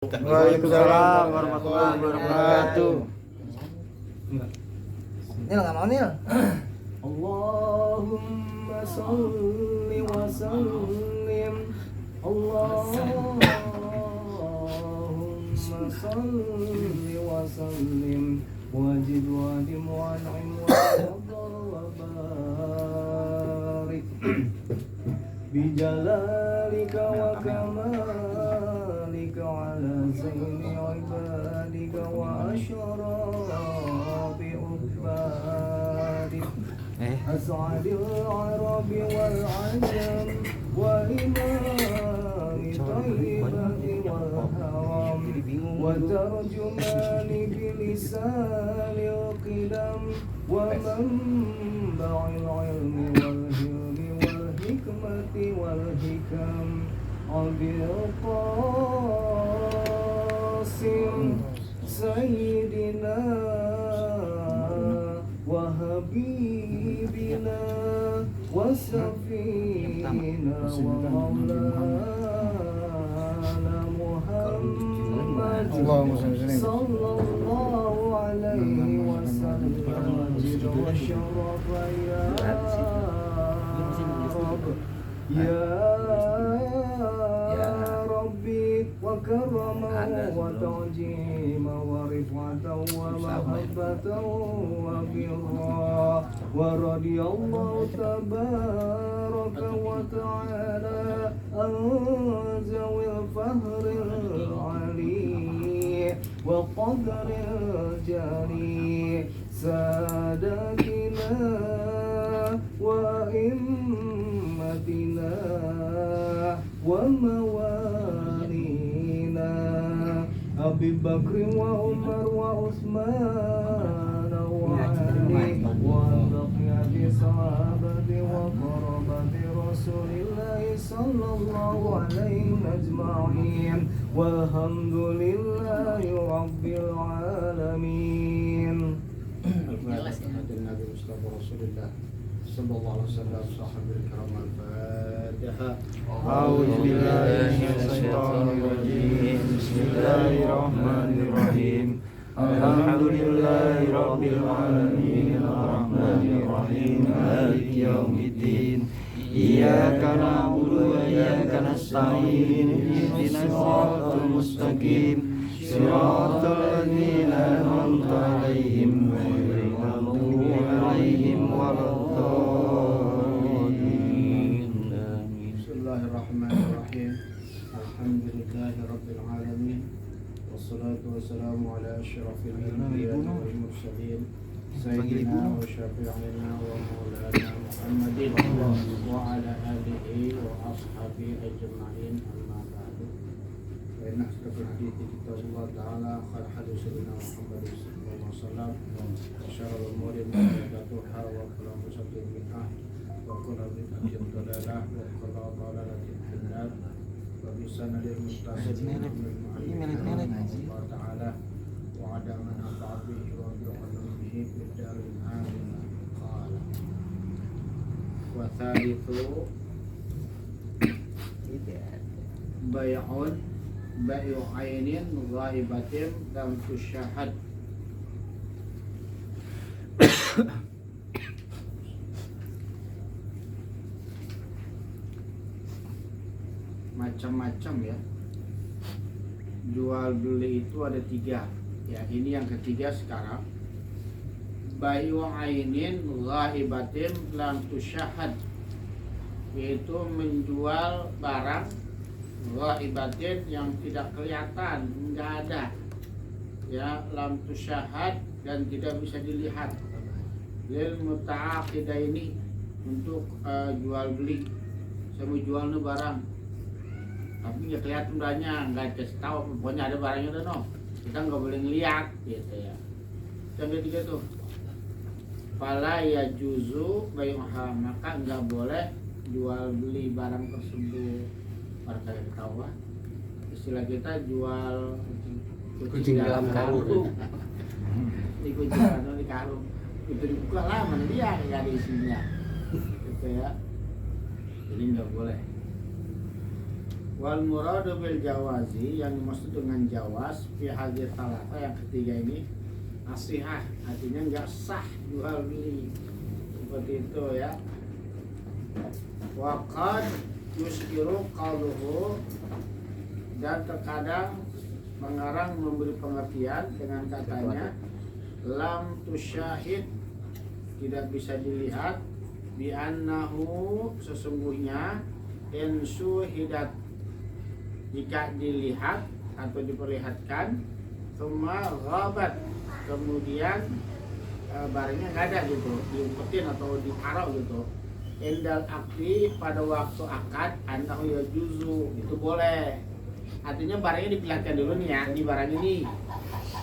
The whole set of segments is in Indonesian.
Waalaikumsalam warahmatullahi wabarakatuh. Nil nggak mau Nil. Allahumma salli wa sallim. Allahumma salli wa sallim. Wajid wadim wa an'im wa barik. Bijalalika wa kamalika ala zaini ibadika wa asyrafi ubadik as'adil arabi wal ajam wa imami tayyibati wal haram wa tarjumani bilisanil qidam wa manba'il ilmi wal hilmi wal hikmati wal hikam Abil Qasim Sayyidina wa Habibina wa Safina wa Maulana Muhammad Sallallahu alaihi wasallam Majid wa syarafa ya Rabbi wa karama wa ta'jima wa rif'atan wa mahabbatan wa birra wa radiyallahu tabaraka wa ta'ala an zawil fahril ali wa qadril jali sadatina wa immatina wa mawalina Abi Bakri wa Umar wa Utsman wa Ali wa baqiyati sahabati wa qarabati Rasulillahi sallallahu alaihi ajma'in walhamdulillahi rabbil alamin. Nabi Mustafa Rasulullah sallallahu alaihi wasallam sahabil kiram al-Fatihah. A'udzu billahi minasyaitonir rajim. Bismillahirrahmanirrahim. Alhamdulillahi rabbil alamin arrahmanir rahim maliki yaumiddin. Iyyaka na'budu wa iyyaka nasta'in. Ihdinas siratal mustaqim. Siratal ladzina an'amta 'alaihim ghairil maghdubi 'alaihim waladdallin. Bismillahirrahmanirrahim. Alhamdulillahi rabbil alamin. Wassalatu wassalamu ala asyrafil anbiya'i wal mursalin. Sayyidina wa syafi'ina wa maulana Muhammadin wa ala alihi wa ashabihi ajma'in. Amma ba'du. Wa inna asdaqal hadithi kitabullah ta'ala khairal hadi sayyidina Muhammad sallallahu alaihi wasallam wa syarrul umuri muhdatsatuha wa kullu muhdatsatin bid'ah wa kullu bid'atin dhalalah wa kullu dhalalatin finnar wa bisanadil muttasil Allah ta'ala wa ada man atabihi wa bi'ilmihi fid daril amin qala wa thalithu bai'u ainin ghaibatin lam tusyahad. Macam-macam ya, jual beli itu ada tiga ya, ini yang ketiga sekarang. Bai'u ainin ghaibatin lam tusyahad, yaitu menjual barang ghaibatin yang tidak kelihatan, enggak ada ya, lam tusyahad dan tidak bisa dilihat. Lil muta'aqidaini, untuk jual beli. Saya mau jual nih barang tapi nggak kelihatan barangnya, nggak kasih tahu pokoknya ada barangnya udah no, kita nggak boleh ngeliat gitu ya. Yang ketiga tuh fala yajuzu bai'uha, maka nggak boleh jual beli barang tersebut. Pada ketahuan istilah kita jual kucing dalam karung. Di kucing dalam di karung itu dibuka lah, mana dia nggak ada isinya gitu ya, jadi nggak boleh. Wal muradu bil jawazi, yang dimaksud dengan jawaz fi hadis salasa yang ketiga ini asihah, artinya enggak sah jual beli seperti itu ya. Wa qad yuskiru qaluhu, dan terkadang mengarang memberi pengertian dengan katanya lam tusyahid, tidak bisa dilihat, bi annahu, sesungguhnya insuhidat, jika dilihat atau diperlihatkan, semua ghabat, kemudian barangnya nggak ada gitu, diumpetin atau ditaruh gitu. Indal akdi, pada waktu akad, annahu yajuzu, itu boleh. Artinya barangnya diperlihatkan dulu nih ya, di barang ini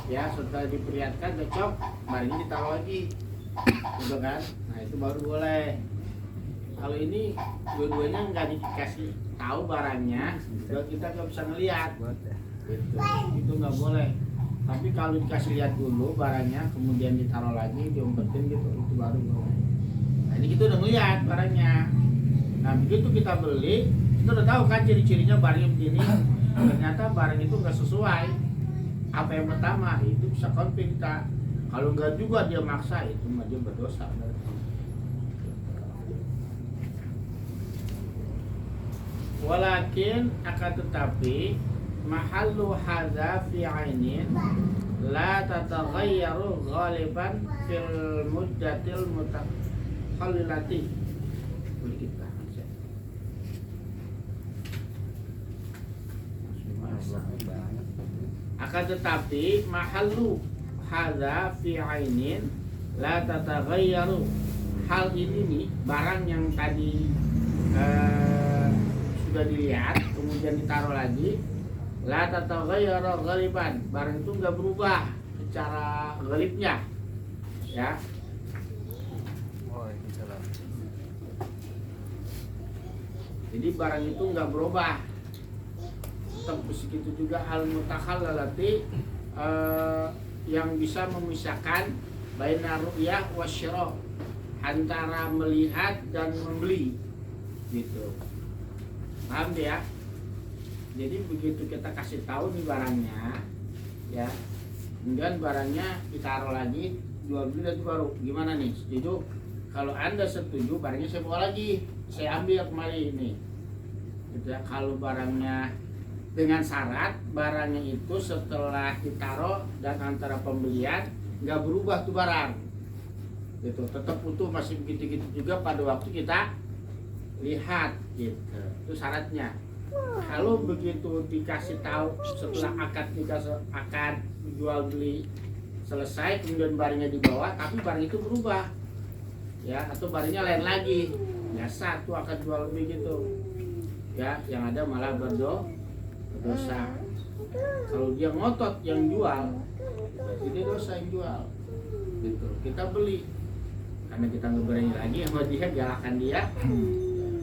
ya, setelah diperlihatkan cocok, barangnya ditaruh lagi gitu kan, nah itu baru boleh. Kalau ini dua-duanya nggak dikasih tahu barangnya, kita nggak bisa ngelihat gitu. Itu nggak boleh. Tapi kalau dikasih lihat dulu barangnya, kemudian ditaruh lagi, diumpetin gitu, itu baru boleh. Nah ini kita udah ngelihat barangnya. Nah begitu kita beli, kita udah tahu kan ciri-cirinya barangnya begini. Ternyata barang itu nggak sesuai apa yang pertama, itu bisa konflik kita. Kalau nggak juga dia maksa, itu mah dia berdosa. Walakin, akan tetapi, mahallu hadza fi ainin la tataghayyaru ghaliban fil muddatil mutakhallilati. Boleh kita akan tetapi mahallu hadza fi ainin la tataghayyaru, hal ini nih, barang yang tadi sudah dilihat kemudian ditaruh lagi, la tataghayyaru ghaliban, barang itu enggak berubah secara ghalibnya ya. Jadi barang itu enggak berubah. Tetap begitu juga al mutakhallalati, yang bisa memisahkan baina ru'yah wasyira, antara melihat dan membeli gitu. Paham ya? Jadi begitu kita kasih tahu nih barangnya ya, kemudian barangnya ditaruh lagi, jual beli dan baru gimana nih, setuju? Kalau Anda setuju, barangnya saya bawa lagi, saya ambil kembali ini gitu ya. Kalau barangnya dengan syarat barangnya itu setelah ditaruh dan antara pembelian nggak berubah tuh barang gitu, tetap utuh, masih begitu-gitu juga pada waktu kita lihat gitu, itu syaratnya. Kalau begitu dikasih tahu setelah akad jual beli selesai, kemudian barangnya dibawa tapi barang itu berubah ya, atau barangnya lain lagi, biasa tuh akad jual beli gitu ya, yang ada malah berdosa. Kalau dia ngotot yang jual, berarti dia dosa yang jual gitu. Kita beli karena kita nggak berani lagi sama dia, galakkan dia,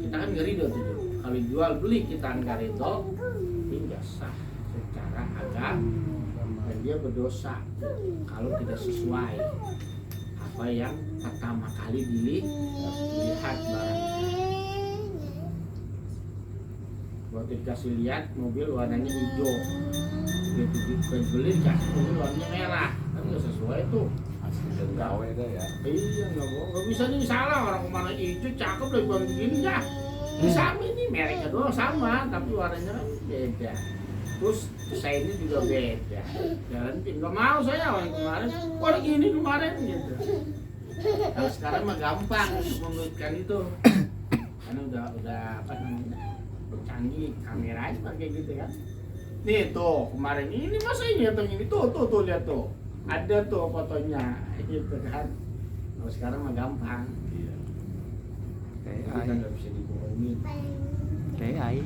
kita kan nggak ridho tuh. Kalau jual beli kita nggak ridho, ini nggak sah secara agama dan dia berdosa kalau tidak sesuai apa yang pertama kali dilihat barangnya. Waktu dikasih lihat mobil warnanya hijau, begitu dibeli dikasih mobil warnanya merah, kan nggak sesuai tuh. Gawe deh ya. Iya, nggak bisa nih, salah orang kemana hijau cakep lagi bang begini ya. Sama ini mereknya doang sama, tapi warnanya kan beda. Terus saya ini juga beda. Jalan nggak mau saya orang kemarin, orang ini kemarin gitu. Kalau sekarang mah gampang untuk membuktikan itu, karena udah apa namanya, canggih, kameranya pakai gitu kan. Nih tuh kemarin ini masa ini atau ini tuh lihat tuh, ada tuh fotonya gitu kan. Kalau sekarang mah gampang. Iya. Kita nggak bisa dibohongin. AI.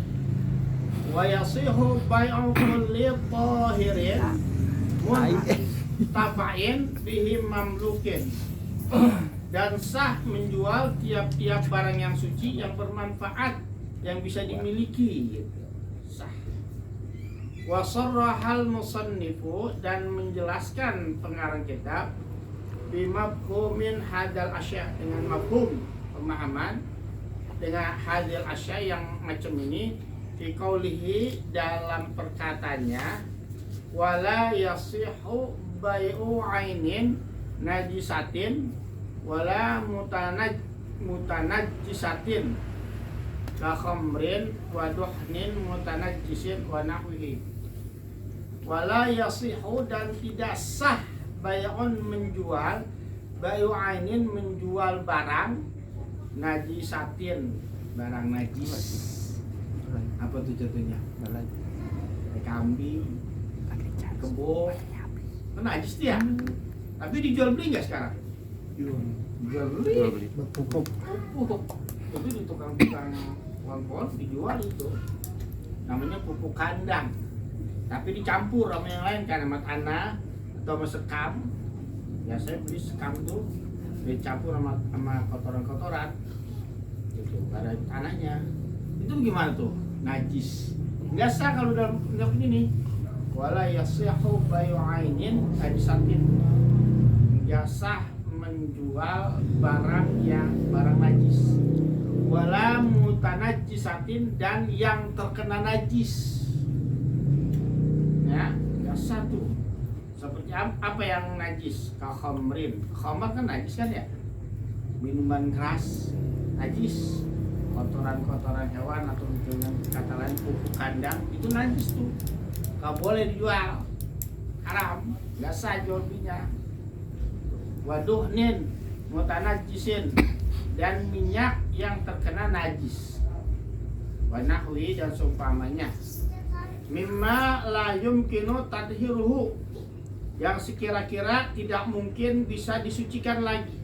Wa yasihu bai'u kulli tahirin muntafa'in bihi mamlukin, dan sah menjual tiap-tiap barang yang suci yang bermanfaat yang bisa dimiliki gitu. Sah. Wa sarrahal musannifu, dan menjelaskan pengarang kitab bimafhumin hadal asya, dengan mafhum pemahaman dengan hadil asya yang macam ini, fi qaulihi dalam perkataannya wala yasihu bai'u ainin najisatin wala mutanajjisatin ka khamrin wa duhnin mutanajjisin wa nahwihi. Wala yasihu dan tidak sah bai'un menjual, bai'u ainin menjual barang najisatin, barang najis. Apa tuh jatuhnya? Kambing, kebo, kan najis dia. Tapi dijual beli nggak sekarang? Jual beli. Pupuk. Itu di tukang-tukang pohon dijual itu. Namanya pupuk kandang. Tapi dicampur sama yang lain kan, sama tanah atau sama sekam. Ya saya beli sekam tuh dicampur sama kotoran-kotoran. Gitu, ada tanahnya. Itu gimana tuh? Najis. Nggak sah kalau dalam ini. Wala yasihu bai'u ainin najisatin. Nggak sah menjual barang najis. Wala mutanajjisatin dan yang terkena najis. Ya, nggak sah tuh. Seperti apa yang najis? Khamrin. Khamar kan najis kan ya? Minuman keras najis. Kotoran-kotoran hewan atau dengan kata lain pupuk kandang itu najis tuh. Nggak boleh dijual. Haram. Nggak sah jual belinya. Waduhnin mutanajjisin dan minyak yang terkena najis. Wa nahwi dan seumpamanya. Mimma la yumkinu tadhiruhu, yang sekira-kira tidak mungkin bisa disucikan lagi.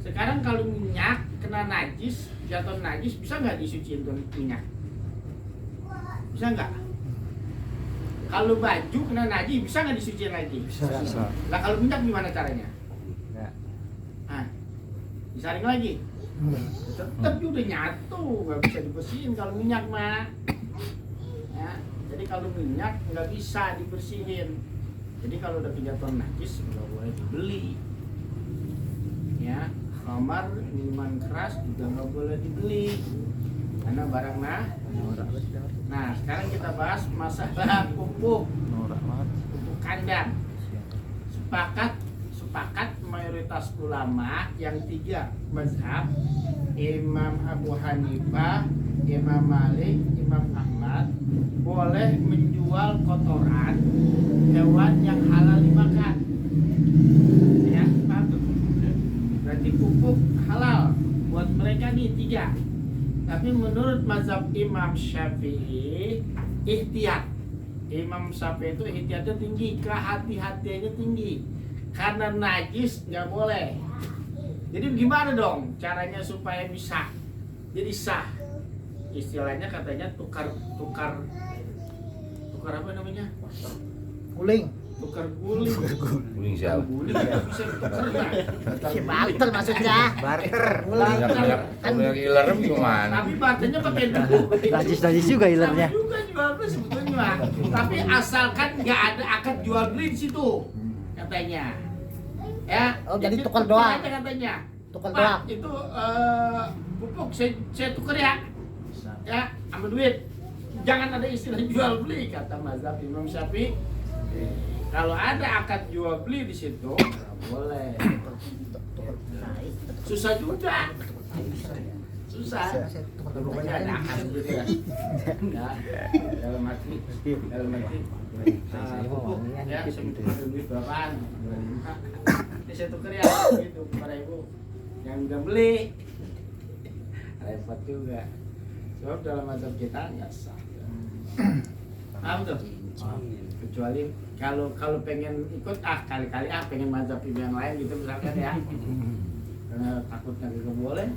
Sekarang kalau minyak kena najis, jatuh najis, bisa nggak disuciin tuh minyak? Bisa nggak? Kalau baju kena najis, bisa nggak disuciin lagi? Bisa. Nah kalau minyak gimana caranya? Disaring lagi, tetap juga nyatu, nggak bisa dibersihin kalau minyak mah. Ya, jadi kalau minyak nggak bisa dibersihin. Jadi kalau udah kejatuhan najis nggak boleh dibeli. Ya, khamar minuman keras juga nggak boleh dibeli karena barang Nah, sekarang kita bahas masalah pupuk kandang. Sepakat mayoritas ulama yang 3 mazhab, Imam Abu Hanifah, Imam Malik, Imam Ahmad, boleh menjual kotoran hewan yang halal dimakan. Ya, paham tuh? Berarti pupuk halal buat mereka nih 3. Tapi menurut mazhab Imam Syafi'i ihtiyat. Imam Syafi'i itu ihtiyatnya tinggi, kehati-hatiannya tinggi. Karena najis nggak boleh. Jadi gimana dong caranya supaya bisa jadi sah? Istilahnya katanya tukar apa namanya? Guling. Tukar guling. Guling siapa? Guling ya bisa ditukar nggak? Barter maksudnya. Barter. Yang ilerem gimana? Tapi barternya pakai duit. Najis juga ilernya. Sama juga jual beli sebetulnya. Tapi asalkan nggak ada akad jual beli di situ katanya. Ya, Oh, jadi tukar doang. Katanya. Tukar Pak, doang. itu pupuk saya tukar ya. Ya, sama duit. Jangan ada istilah jual beli kata mazhab Imam Syafi'i. Kalau ada akad jual beli di situ, nggak boleh. Susah juga. Susah. Pokoknya ada akad gitu ya. Dalam arti pupuk ya, saya minta duit berapaan? 25. Ini saya tukar ya gitu kepada ibu yang udah beli. Repot juga. Sebab dalam mazhab kita nggak sah. Paham tuh? Kecuali kalau pengen ikut kali-kali pengen mazhab yang lain gitu misalkan ya. Karena takutnya nggak boleh.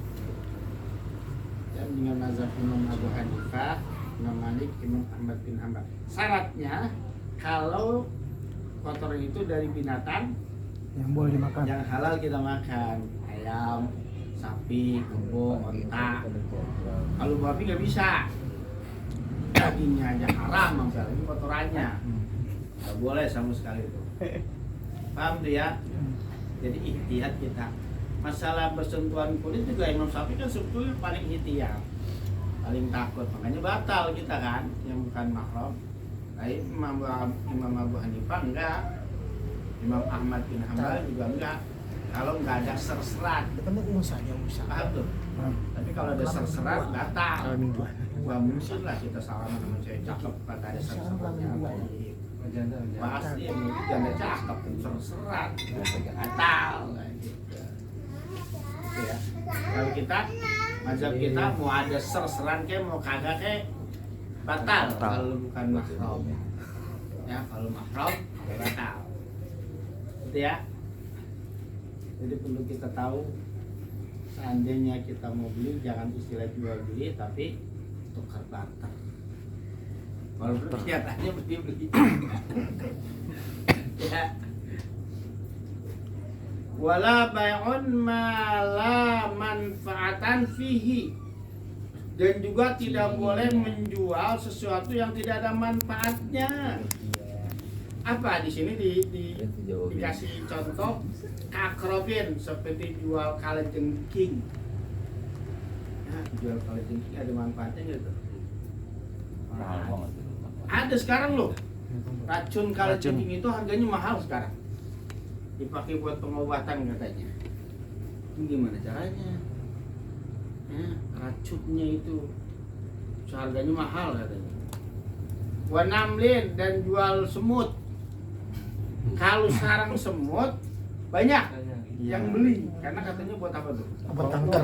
Dan dengan mazhab Imam Abu Hanifah, Imam Malik, Imam Ahmad bin Hanbal. Syaratnya kalau kotoran itu dari binatang Yang boleh dimakan. yang halal kita makan, ayam, sapi, kebo, onta. Kalau babi nggak bisa, dagingnya aja haram, apalagi kotorannya nggak boleh sama sekali itu. Paham tuh ya? Jadi ihtiyat kita. Masalah bersentuhan kulit juga Imam Syafi'i kan sebetulnya paling ihtiyat. paling takut, makanya batal kita kan yang bukan mahram. Tapi Imam Abu Hanifah enggak, Imam Ahmad bin Hanbal juga enggak. Kalau enggak ada serserat, Itu kan saja usah. paham tuh. Tapi kalau ada serserat batal. Gua mungkin lah kita salaman sama cewek cakep kagak ada serseratnya. Pasti yang itu janda cakep serserat, batal kayak gitu. Ya. Kalau kita mazhab kita mau ada serseran kayak mau kagak kayak batal kalau bukan mahram. Ya, kalau mahram batal. Gitu ya. Jadi perlu kita tahu seandainya kita mau beli jangan istilah jual beli tapi tukar barter. Walaupun kelihatannya beli. Ya. Wala bai'un ma la manfaatan fihi. Dan juga tidak boleh menjual sesuatu yang tidak ada manfaatnya. Apa di sini dikasih contoh kakrobin seperti jual kalajengking. Nah, jual kalajengking ada manfaatnya gitu. Mahal banget. Ada sekarang loh. Racun kalajengking itu harganya mahal sekarang. Dipakai buat pengobatan katanya. Ini gimana caranya? Racunnya itu harganya mahal katanya. Wanamlin dan jual semut. Kalau sarang semut banyak yang beli karena katanya buat apa tuh? Obat kanker.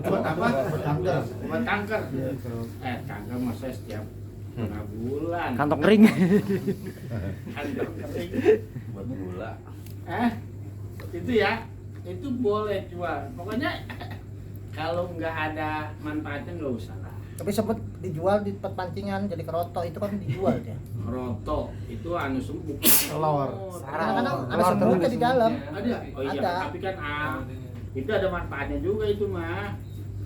Buat apa? Obat kanker. Buat kanker. Kanker masa setiap setengah bulan. Kantong kering. Kantong kering. Buat gula. Itu ya, itu boleh jual. Pokoknya kalau nggak ada manfaatnya nggak usah lah. Tapi sempat dijual di tempat pancingan jadi keroto itu kan dijual dia. Roto itu anu semut. Telur. Kadang-kadang ada Telur semutnya terus. di dalam. Ada. Oh iya, Ada. tapi kan itu ada manfaatnya juga itu mah.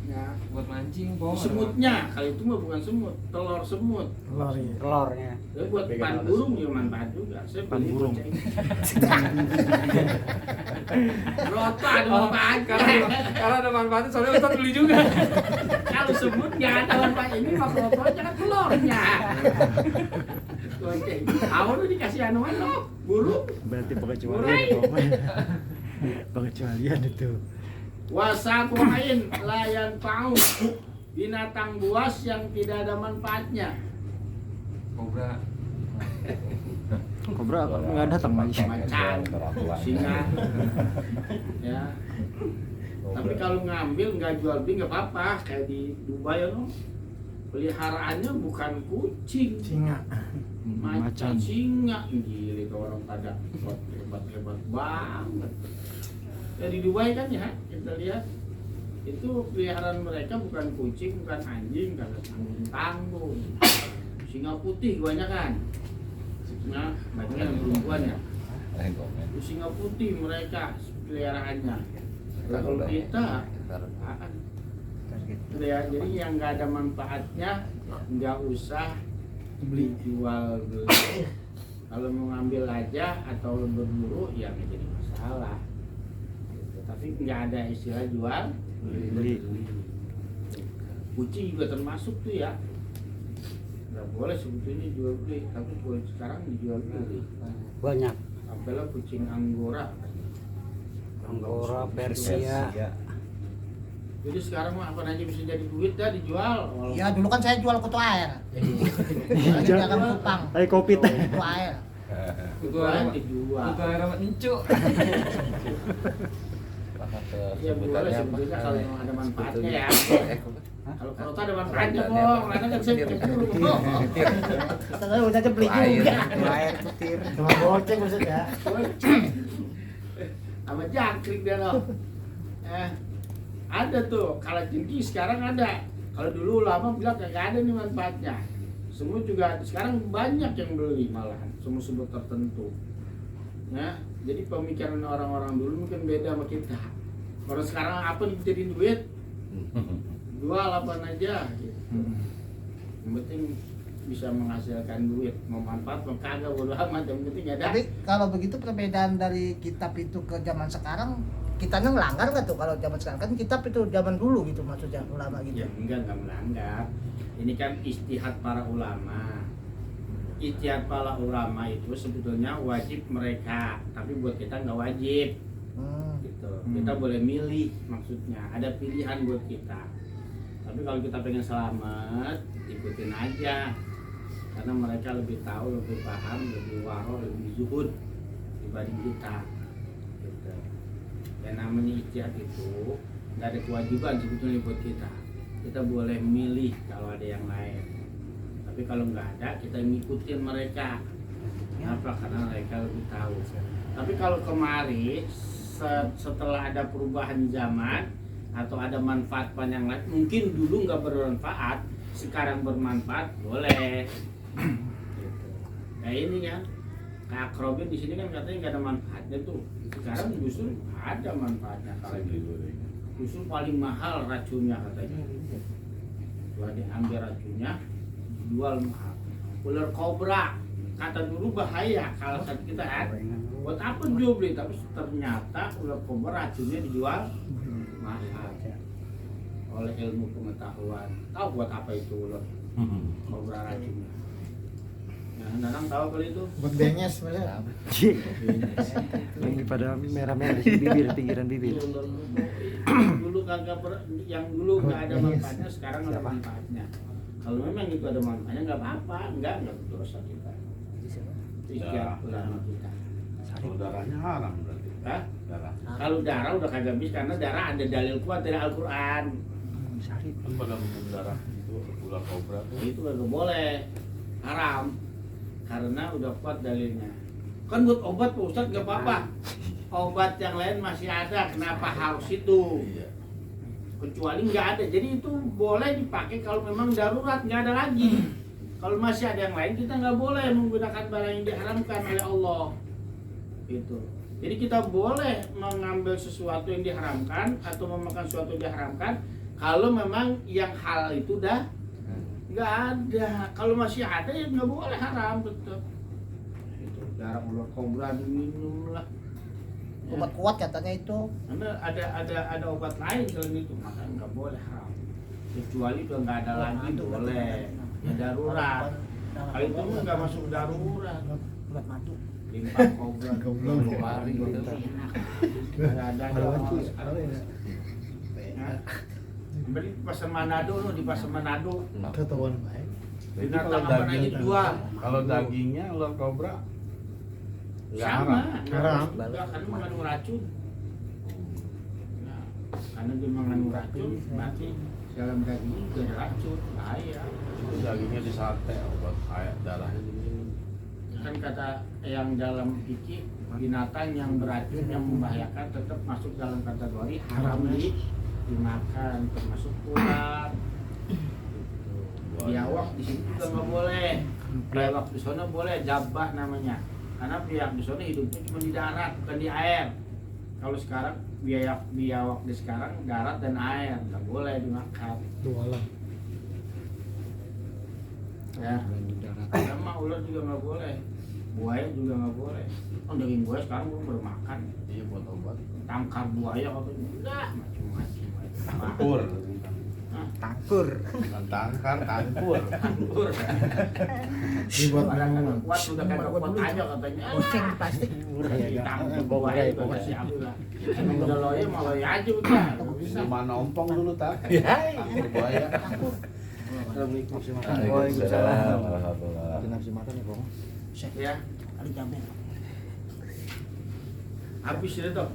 Ya. Buat mancing, Bang. Semutnya, kalau itu mah bukan semut, telur semut. Telurnya. Ya, buat pan burung juga manfaat juga. Saya Pan beli burung. bocah ini. Roto ada Oh, manfaatnya. kalau ada manfaatnya soalnya Ustaz beli juga. Kalau semut nggak ada manfaat ini mah rotonya kan telurnya. Awal lu dikasih anuan lo, burung. Berarti Murai. pengecualian itu. Wasabu'ain layan pa'u, binatang buas yang tidak ada manfaatnya. Kobra. Kobra nggak datang lagi. Macan, singa. Ya. Tapi kalau ngambil nggak jual beli nggak apa-apa, kayak di Dubai no. Peliharaannya bukan kucing, Singa. macan, singa. Gila ke orang pada hebat banget. Ya di Dubai kan ya kita lihat itu peliharaan mereka bukan kucing, bukan anjing, karena tanggung. Singa putih kebanyakan. Nah, banyak yang perempuan ya. Singa putih mereka peliharaannya. Kalau kita ya, jadi yang nggak ada manfaatnya nggak usah beli jual beli. Kalau mau ngambil aja atau berburu ya nggak jadi masalah. Tapi nggak ada istilah jual beli. Kucing juga termasuk tuh ya. Nggak boleh sebetulnya jual beli, tapi sekarang dijual beli. Banyak. Sampailah kucing Anggora. Angora, Persia. Jadi sekarang mah apa aja bisa jadi duit dah dijual. Iya, dulu kan saya jual kutu air. Jangan kupang. Kayak kopi teh. Kutu air. Kutu air dijual. Bukan air sama encu. Ya boleh sebetulnya kalau memang ada manfaatnya ya. Kalau kerota ada manfaatnya kok, karena kan saya dulu. Kita udah aja beli juga. Air petir. Cuma goceng maksudnya. Sama jangkrik dia loh. Ada tuh, kalajengking sekarang ada. Kalau dulu lama bilang kagak ada nih manfaatnya. Semua juga sekarang banyak yang beli malahan, semut-semut tertentu. Nah, jadi pemikiran orang-orang dulu mungkin beda sama kita. Orang sekarang apa jadi duit? Jual apa aja gitu. Yang penting bisa menghasilkan duit, mau manfaat mau kagak bodo amat, yang penting ada. Tapi kalau begitu perbedaan dari kitab itu ke zaman sekarang, kitanya ngelanggar nggak tuh kalau zaman sekarang kan kitab itu zaman dulu gitu maksudnya ulama gitu. Ya enggak melanggar. Ini kan istihad para ulama. Istihad para ulama itu sebetulnya wajib mereka, tapi buat kita nggak wajib. Gitu. Kita boleh milih, maksudnya ada pilihan buat kita. Tapi kalau kita pengen selamat, ikutin aja. Karena mereka lebih tahu, lebih paham, lebih waro, lebih zuhud dibanding kita. Gitu. Yang namanya ijtihad itu nggak ada kewajiban sebetulnya buat kita. Kita boleh milih kalau ada yang lain. Tapi kalau nggak ada, kita ngikutin mereka. Kenapa? Karena mereka lebih tahu. Tapi kalau kemarin setelah ada perubahan zaman atau ada manfaat yang lain, mungkin dulu nggak bermanfaat, sekarang bermanfaat, boleh. Gitu. Nah ini kan, Kak Akrobin di sini kan katanya nggak ada manfaatnya tuh. Sekarang justru ada manfaatnya kalau gitu. Justru paling mahal racunnya katanya. Setelah diambil racunnya, dijual mahal. Ular kobra, kata dulu bahaya kalau kata kita kan. Buat apa jual beli? Tapi ternyata ular kobra racunnya dijual mahal. Oleh ilmu pengetahuan, tahu buat apa itu ular kobra racunnya? Nah, Nanang tahu kali itu? Buat benyes malah. Yang pada merah-merah di bibir, pinggiran bibir. Dulu kagak yang dulu nggak ada manfaatnya, sekarang ada manfaatnya. Kalau memang itu ada manfaatnya nggak apa-apa, nggak berdosa kita. Istiadat ulama kita. Kalau darahnya haram berarti. Hah? Darah. Kalau darah udah kagak bisa karena darah ada dalil kuat dari Al-Quran. Kan pada minum darah itu ular kobra tuh. Itu kagak boleh, haram. Karena udah kuat dalilnya. Kan buat obat Pak Ustadz nggak apa-apa. Obat yang lain masih ada, kenapa harus itu? Iya. Kecuali nggak ada. Jadi itu boleh dipakai kalau memang darurat, nggak ada lagi. Kalau masih ada yang lain, kita nggak boleh menggunakan barang yang diharamkan oleh Allah. Gitu. Jadi kita boleh mengambil sesuatu yang diharamkan atau memakan sesuatu yang diharamkan kalau memang yang halal itu dah nggak ada. Kalau masih ada ya nggak boleh haram tetap. Itu darah ular kobra diminum lah. Ya. Obat kuat katanya itu. Karena ada obat lain selain itu, maka nggak boleh haram. Kecuali kalau nggak ada lagi boleh. Ya darurat. Kalau itu nggak masuk darurat. Obat madu. Limpah kobra lari ada beli di pasar Manado loh, di pasar Manado Ketahuan baik. binatang apa aja dijual. Kalau dagingnya ular kobra nggak Sama haram. enggak, karena mengandung racun. Nah, karena dia mengandung racun berarti dalam daging juga ada racun, bahaya. Itu dagingnya disate, obat kayak darahnya diminum. Kan kata yang dalam fikih, binatang yang beracun yang membahayakan tetap masuk dalam kategori haram dimakan, termasuk ular. Biawak di situ juga nggak boleh. Biawak di sana boleh, jabah namanya. Karena biawak di sana hidupnya cuma di darat, bukan di air. Kalau sekarang biawak di sekarang darat dan air, nggak boleh dimakan. Dualang. Ya. Sama ular juga nggak boleh. Buaya juga nggak boleh. Oh, daging buaya sekarang belum bermakan. Iya buat obat. Tangkar buaya katanya enggak, macam-macam. Tangkur. Tangkur. Bukan tangkar, tangkur. Tangkur. Dibuat Orang kagak kuat udah kagak kuat aja katanya. Kucing plastik. Tangkar buaya itu masih apa lah. Emang udah loyo mau loyo aja udah. Di mana ompong dulu tak? Tangkur buaya. Waalaikumsalam. Nafsu makan ya, Bang. Ya, Ada jamnya. habis itu tuh.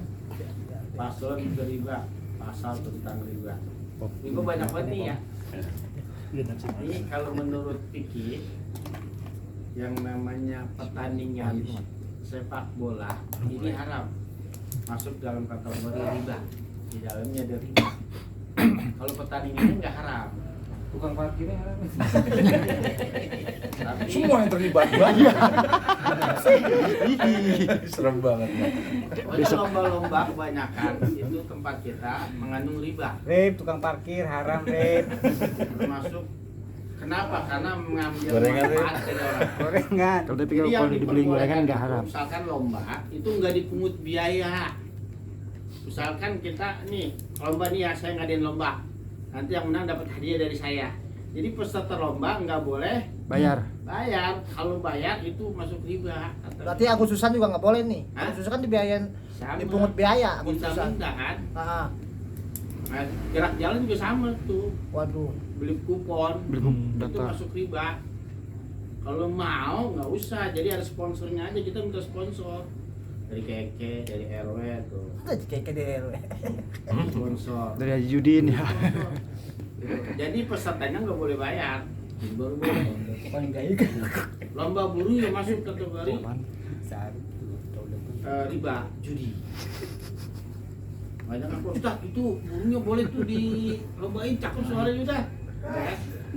Pasal riba, pasal tentang riba. Riba banyak banget nih ya. Ini kalau menurut fikih yang namanya pertandingan sepak bola ini haram, masuk dalam kategori riba. Di dalamnya ada riba. Kalau pertandingannya nggak haram. Tukang parkirnya haram. Tapi Semua yang terlibat banyak. Serem banget. untuk lomba-lomba kebanyakan itu tempat kita mengandung riba. Rip, tukang parkir haram, Rip. Termasuk kenapa? Karena mengambil Gorengan, manfaat dari orang. Gorengan. Kalau Jadi dipikir yang kalau dibeli gorengan diperbolehkan nggak itu, haram. misalkan lomba itu nggak dipungut biaya. Misalkan kita nih lomba nih ya, saya ngadain lomba. Nanti yang menang dapat hadiah dari saya. Jadi peserta lomba nggak boleh Bayar. bayar. Kalau bayar itu masuk riba. Berarti Agustusan juga nggak boleh nih. Hah? Agustusan kan dibiayain, sama. dipungut biaya Agustusan. Minta kan. Ah, Nah, gerak jalan juga sama tuh. waduh. Beli kupon Beli itu data. masuk riba. Kalau mau nggak usah. Jadi ada sponsornya aja, kita minta sponsor dari keke, dari RW tuh. Kayak DRW. Sponsor. Dari Haji Judin ya. Jadi pesertanya nggak boleh bayar. Jadi baru boleh. Paling gaya. Lomba buru yang masuk kategori riba, judi. Banyak apa? Ustaz, itu burunya boleh tuh di lombain, cakep suaranya udah.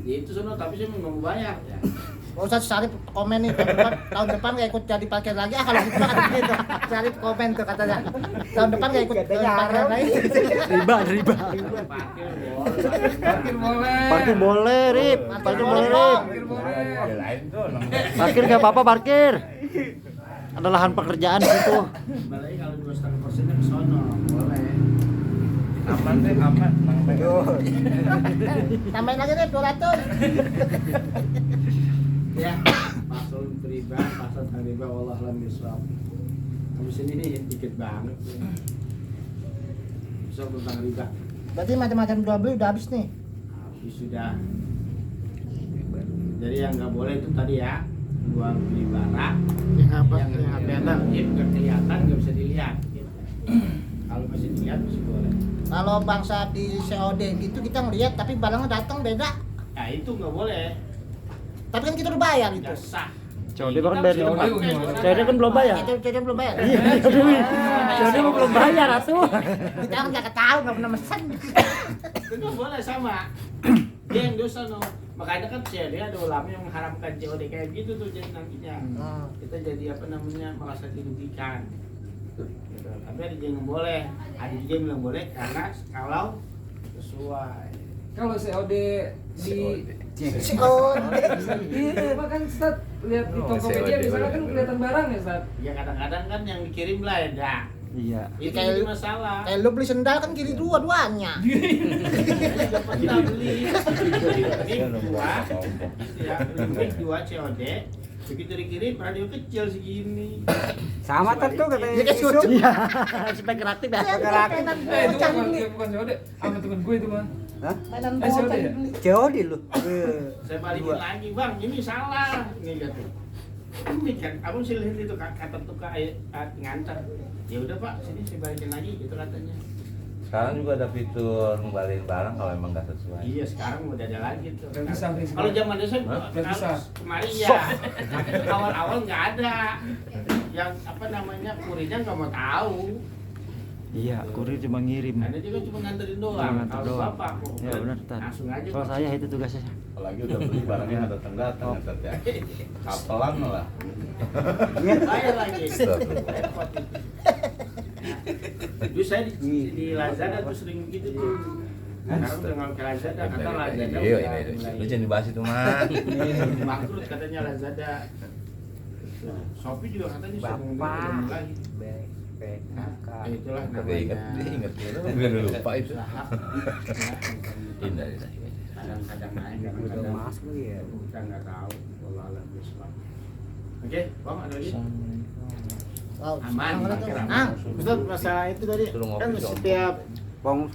Ya itu sono, tapi saya mau bayar ya. Oh, Ustaz Syarif komen nih tahun depan nggak ikut jadi parkir lagi. Kalau gitu kan gitu. Syarif komen tuh katanya. Tahun depan nggak ikut parkir lagi. Riba. Parkir boleh. Parkir boleh. Parkir boleh, Rip. Parkir boleh, Rip. Parkir boleh. Ya lain tuh. Parkir nggak apa-apa, parkir. Ada lahan pekerjaan di situ. Balai kalau 2,5% ke sono, boleh. Aman deh, aman. Tambahin lagi deh 200. Ya, pasal riba, pasal tentang riba, wallah alam bisawab. Habis ini dikit banget. Pasal tentang riba. Berarti macam-macam jual beli udah habis nih. Habis sudah. Jadi yang nggak boleh itu tadi ya, jual beli barang yang nggak kelihatan, nggak bisa dilihat. Gitu. Kalau masih dilihat masih boleh. Kalau bangsa di COD gitu kita ngeliat tapi barangnya datang beda. Nah itu nggak boleh, Tapi kan kita udah bayar itu. nggak sah. COD bahkan bayar di tempat. gimana? COD kan belum bayar. Itu belum bayar. Iya, COD mah belum bayar atuh. Kita kan nggak tahu, nggak pernah mesen. Itu nggak boleh sama. Dia yang dosa no. Makanya kan COD ada ulama yang mengharamkan COD kayak gitu tuh, jadi nantinya kita jadi apa namanya merasa dirugikan. Gitu. Tapi ada yang boleh, ada juga yang bilang boleh karena kalau sesuai. Kalau COD di COD. Iya, kan Ustaz lihat di Tokopedia misalnya kan kelihatan barang ya, Ustaz. Ya kadang-kadang kan yang dikirim beda. Iya. Itu Kayak jadi lu- masalah. Kayak lu beli sendal kan kiri dua-duanya. Saya juga pernah beli mic dua, ya beli mic dua COD. Begitu dikirim radio kecil segini. Sama tuh katanya. Iya, kayak cucu. Iya. Spek kreatif ya. Itu bukan COD, sama temen gue itu mah. Mainan COD bocah ya? dibeli. COD lu. Saya balikin lagi, Bang, ini salah. Ini gitu. Ini kan, abang sih lihat itu kata tukang nganter. Ya udah Pak, sini saya balikin lagi gitu katanya. Sekarang juga ada fitur ngembaliin barang kalau emang nggak sesuai. Iya, sekarang udah ada lagi tuh. Udah bisa, bisa. Kalau zaman dulu saya Hah? Udah bisa. kemarin ya. Awal-awal nggak ada. Yang apa namanya kurirnya nggak mau tahu. Iya, kurir cuma ngirim. Anda juga cuma nganterin doang. Cuma nganter Kalau doang. Bapak mau Ya benar, Tat. langsung aja. Kalau Pak. saya itu tugasnya. Apalagi udah beli barangnya nggak datang ngetet ya. Kapelan malah. Bayar lagi. Astagfirullah. Repot itu. Dulu saya di Lazada tuh sering gitu tuh. Sekarang udah nggak ke Lazada, kata Lazada Iya, udah iya. Lu mulai jangan dibahas itu mah. bangkrut katanya Lazada. Shopee juga katanya sudah mulai. Nah, itulah Tapi ingat, namanya. ingat. Udah lupa itu. Usaha. Indah, indah. Kadang-kadang naik, kadang-kadang kita nggak tahu. Wallah alam bisawab. Oke, Bang, ada lagi? Wow, Aman, parkir aman. Ah, Ustaz, masalah itu tadi Suruh ngopi kan dong. setiap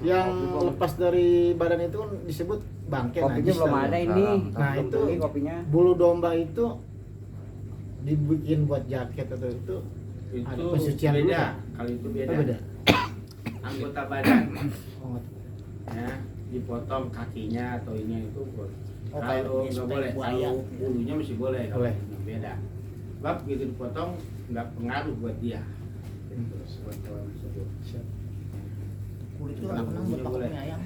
yang lepas dari badan itu kan disebut bangke. Kopinya najis belum tadi. ada ini. Nah itu kopinya. bulu domba itu dibikin buat jaket atau itu Itu ada pensucian dulu beda. kan? Kalau itu Oh, beda. beda. Anggota badan. Oh, Ya, dipotong kakinya atau ini itu boleh. Oh, Kalau kayak nggak boleh, buaya. kalau bulunya masih boleh. Kalau Boleh. ini beda. Sebab begitu dipotong nggak pengaruh buat dia. Gitu, buat hewan tersebut. kulit itu nggak pernah buat pakai mie ayam.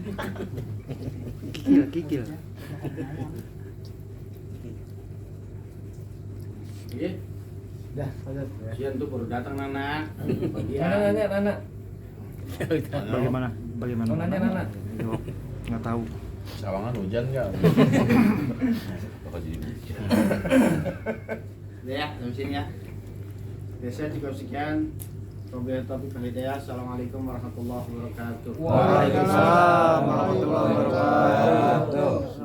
Kikil. Iya, dah, Ustaz. Sian tuh baru datang Nana. Nanya, Nana. Bagaimana? Oh, nanya, Nana. Jawab. Nggak tahu. Sawangan hujan nggak? Bakal jadi hujan. Udah ya, sampai sini ya. Biasa cukup sekian. Wabillahi taufiq wal hidayah. Assalamualaikum warahmatullahi wabarakatuh. Waalaikumsalam warahmatullahi wabarakatuh.